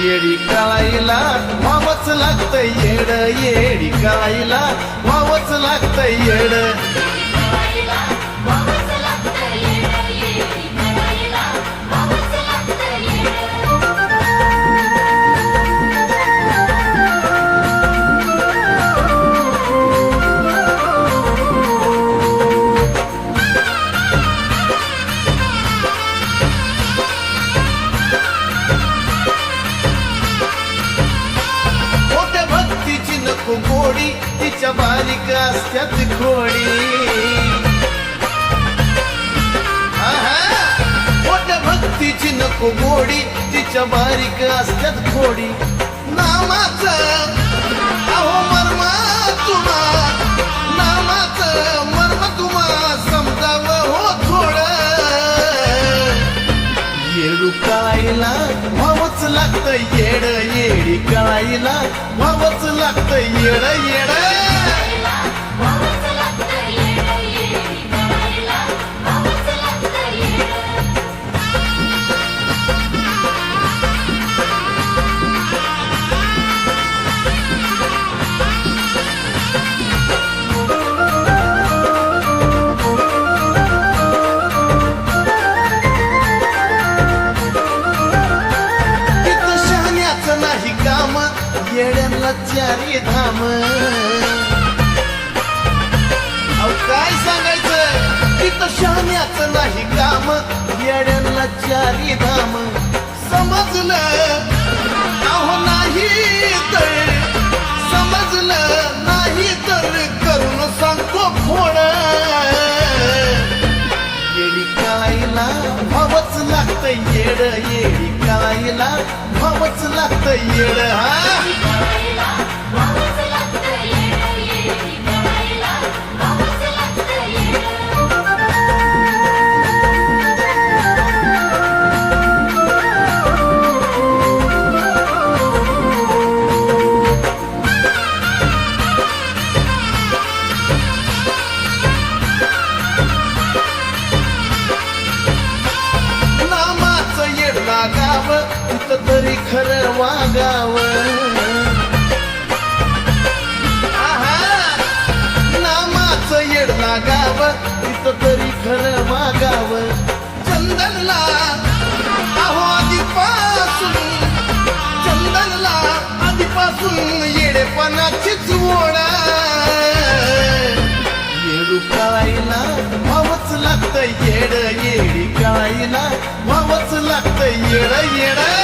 येडी कळाईला व्हावंच लागतंय येड, येडी कळाईला व्हावंच लागतंय येड. गोडी तिच्या बारीक असत्यात खोडी, मोठ्या भक्तीची नको गोडी तिच्या बारीक असत्यात खोडी. नामाचं अहो मर्म तुम्हा, नामाचं मर्म तुम्हा समजावं हो थोडं. येडू कळाईला व्हावंच लागतंय येड, येडी कळाईला व्हावंच लागतंय येड येड. येड्यांना चारी धाम, अहो काय सांगायचं, तिथं शहाण्याचं नाही काम. येड्यांना चारी धाम समजलं अहो नाही तर, समजलं नाही तर करून सांगतो फोड. येडी कळाईला व्हावंच लागतंय येड, येडी कळाईला व्हावंच लागतंय येड. तिथं तरी खरं वागावं, नामाचं येड लागावं तिथं तरी खरं वागावं. चंदनला अहो आधीपासून, चंदनला आधीपासून येडेपणाचीच ओढ. येडू कळाईला व्हावंच लागतंय येड, येडी कळाईला व्हावंच लागतंय येड येड.